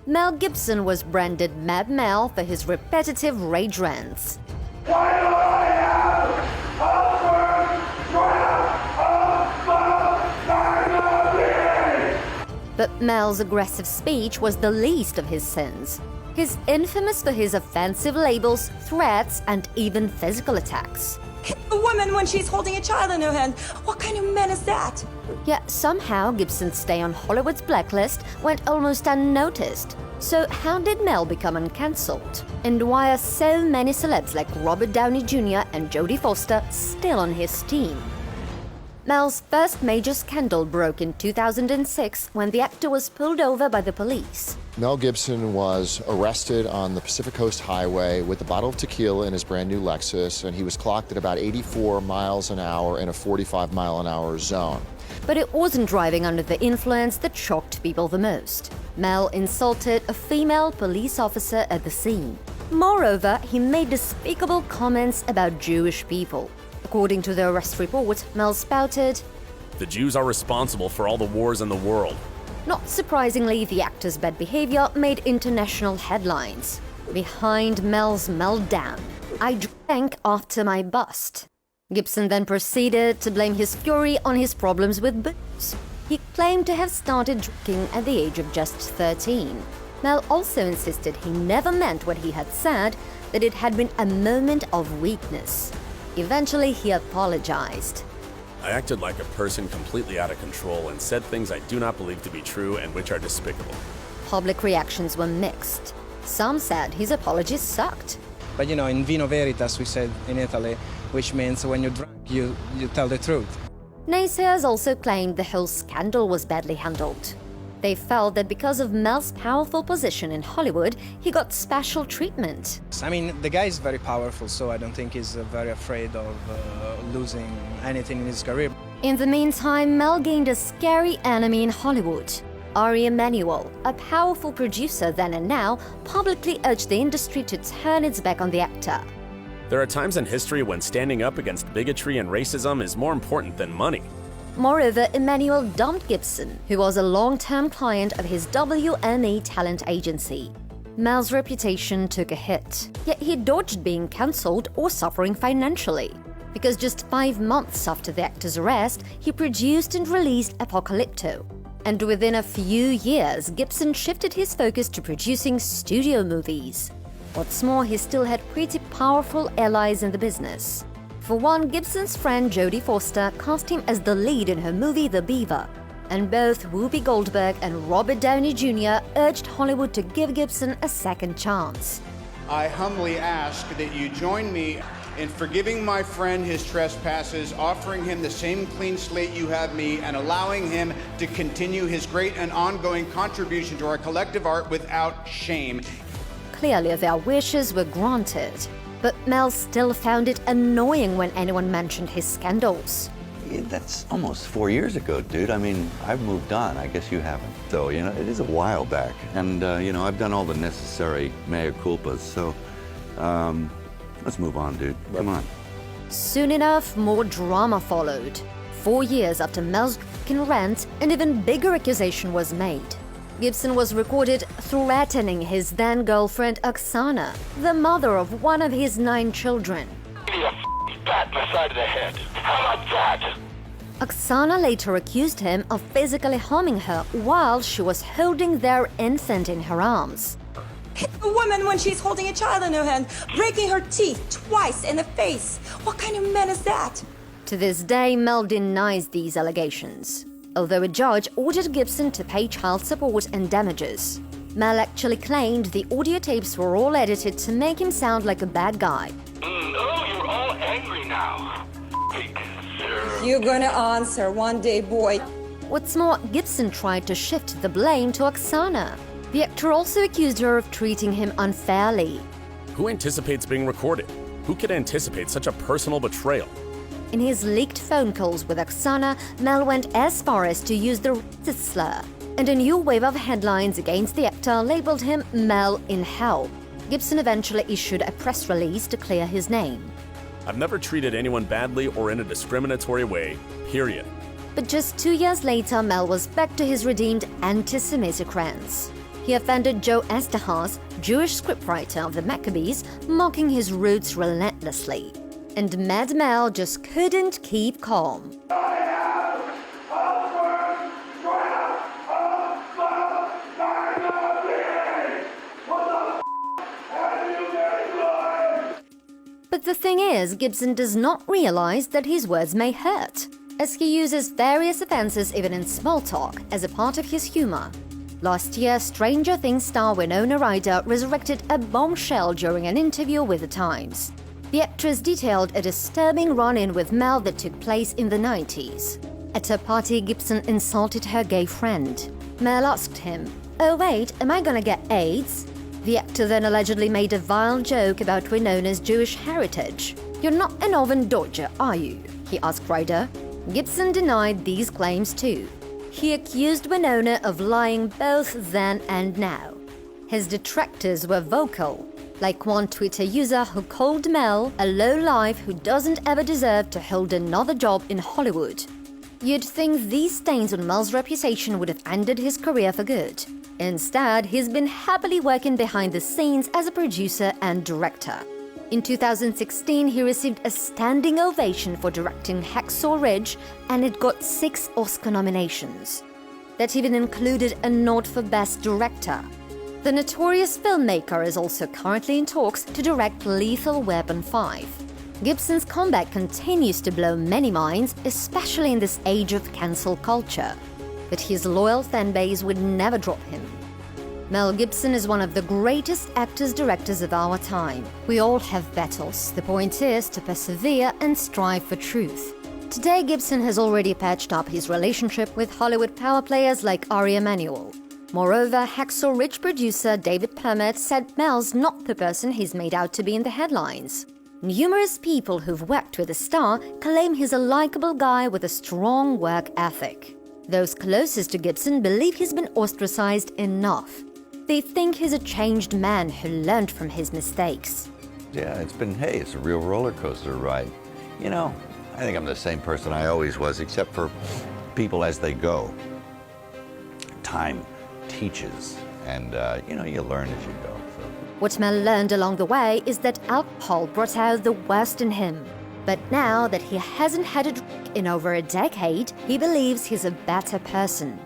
Mel Gibson was branded Mad Mel for his repetitive rage rants. Why do I have a But Mel's aggressive speech was the least of his sins. He's infamous for his offensive labels, threats, and even physical attacks. Hit a woman when she's holding a child in her hand. What kind of man is that? Yet somehow Gibson's stay on Hollywood's blacklist went almost unnoticed. So how did Mel become uncancelled? And why are so many celebs like Robert Downey Jr. and Jodie Foster still on his team? Mel's first major scandal broke in 2006 when the actor was pulled over by the police. Mel Gibson was arrested on the Pacific Coast Highway with a bottle of tequila in his brand new Lexus, and he was clocked at about 84 miles an hour in a 45-mile-an-hour zone. But it wasn't driving under the influence that shocked people the most. Mel insulted a female police officer at the scene. Moreover, he made despicable comments about Jewish people. According to the arrest report, Mel spouted, "The Jews are responsible for all the wars in the world." Not surprisingly, the actor's bad behavior made international headlines. Behind Mel's meltdown, "I drank after my bust." Gibson then proceeded to blame his fury on his problems with booze. He claimed to have started drinking at the age of just 13. Mel also insisted he never meant what he had said, that it had been a moment of weakness. Eventually, he apologized. "I acted like a person completely out of control and said things I do not believe to be true and which are despicable." Public reactions were mixed. Some said his apology sucked. But you know, in vino veritas, we said in Italy, which means when you're drunk, you tell the truth. Naysayers also claimed the whole scandal was badly handled. They felt that because of Mel's powerful position in Hollywood, he got special treatment. I mean, the guy is very powerful, so I don't think he's very afraid of losing anything in his career. In the meantime, Mel gained a scary enemy in Hollywood. Ari Emanuel, a powerful producer then and now, publicly urged the industry to turn its back on the actor. There are times in history when standing up against bigotry and racism is more important than money. Moreover, Emanuel dumped Gibson, who was a long-term client of his WME talent agency. Mel's reputation took a hit, yet he dodged being cancelled or suffering financially. Because just 5 months after the actor's arrest, he produced and released Apocalypto. And within a few years, Gibson shifted his focus to producing studio movies. What's more, he still had pretty powerful allies in the business. For one, Gibson's friend Jodie Foster cast him as the lead in her movie The Beaver, and both Whoopi Goldberg and Robert Downey Jr. urged Hollywood to give Gibson a second chance. I humbly ask that you join me in forgiving my friend his trespasses, offering him the same clean slate you have me, and allowing him to continue his great and ongoing contribution to our collective art without shame. Clearly, their wishes were granted. But Mel still found it annoying when anyone mentioned his scandals. That's almost 4 years ago, dude. I mean, I've moved on. I guess you haven't. Though, you know, it is a while back. And, you know, I've done all the necessary mea culpas. So, let's move on, dude. Come on. Soon enough, more drama followed. 4 years after Mel's drinking rant, an even bigger accusation was made. Gibson was recorded threatening his then-girlfriend Oksana, the mother of one of his 9 children. Give me a bat in the side of the head. How about that? Oksana later accused him of physically harming her while she was holding their infant in her arms. Hit a woman when she's holding a child in her hand, breaking her teeth twice in the face. What kind of man is that? To this day, Mel denies these allegations, although a judge ordered Gibson to pay child support and damages. Mel actually claimed the audio tapes were all edited to make him sound like a bad guy. Oh, you're all angry now. You're gonna answer one day, boy. What's more, Gibson tried to shift the blame to Oksana. The actor also accused her of treating him unfairly. Who anticipates being recorded? Who could anticipate such a personal betrayal? In his leaked phone calls with Oksana, Mel went as far as to use the racist slur, and a new wave of headlines against the actor labeled him Mel in Hell. Gibson eventually issued a press release to clear his name. "I've never treated anyone badly or in a discriminatory way, period." But just 2 years later, Mel was back to his redeemed anti-Semitic rants. He offended Joe Esterhazy, Jewish scriptwriter of the Maccabees, mocking his roots relentlessly. And Mad Mel just couldn't keep calm. But the thing is, Gibson does not realize that his words may hurt, as he uses various offenses even in small talk as a part of his humor. Last year, Stranger Things star Winona Ryder resurrected a bombshell during an interview with The Times. The actress detailed a disturbing run-in with Mel that took place in the 90s. At a party, Gibson insulted her gay friend. Mel asked him, "Oh wait, am I gonna get AIDS?" The actor then allegedly made a vile joke about Winona's Jewish heritage. "You're not an Northern Dodger, are you?" he asked Ryder. Gibson denied these claims too. He accused Winona of lying both then and now. His detractors were vocal, like one Twitter user who called Mel a lowlife who doesn't ever deserve to hold another job in Hollywood. You'd think these stains on Mel's reputation would have ended his career for good. Instead, he's been happily working behind the scenes as a producer and director. In 2016, he received a standing ovation for directing Hacksaw Ridge, and it got 6 Oscar nominations. That even included a nod for Best Director. The notorious filmmaker is also currently in talks to direct Lethal Weapon 5. Gibson's comeback continues to blow many minds, especially in this age of cancel culture. But his loyal fanbase would never drop him. Mel Gibson is one of the greatest actors-directors of our time. We all have battles. The point is to persevere and strive for truth. Today, Gibson has already patched up his relationship with Hollywood power players like Ari Emanuel. Moreover, Hacksaw Ridge producer David Permett said Mel's not the person he's made out to be in the headlines. Numerous people who've worked with the star claim he's a likable guy with a strong work ethic. Those closest to Gibson believe he's been ostracized enough. They think he's a changed man who learned from his mistakes. Yeah, it's a real roller coaster ride. You know, I think I'm the same person I always was, except for people as they go. Time teaches, and you learn as you go. So. What Mel learned along the way is that alcohol brought out the worst in him. But now that he hasn't had a drink in over a decade, he believes he's a better person.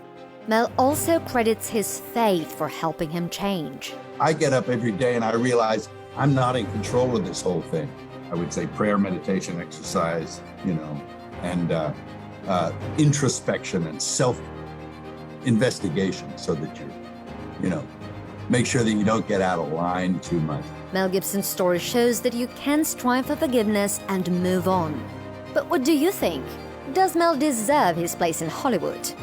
Mel also credits his faith for helping him change. I get up every day and I realize I'm not in control of this whole thing. I would say prayer, meditation, exercise, and introspection and self-investigation so that you make sure that you don't get out of line too much. Mel Gibson's story shows that you can strive for forgiveness and move on. But what do you think? Does Mel deserve his place in Hollywood?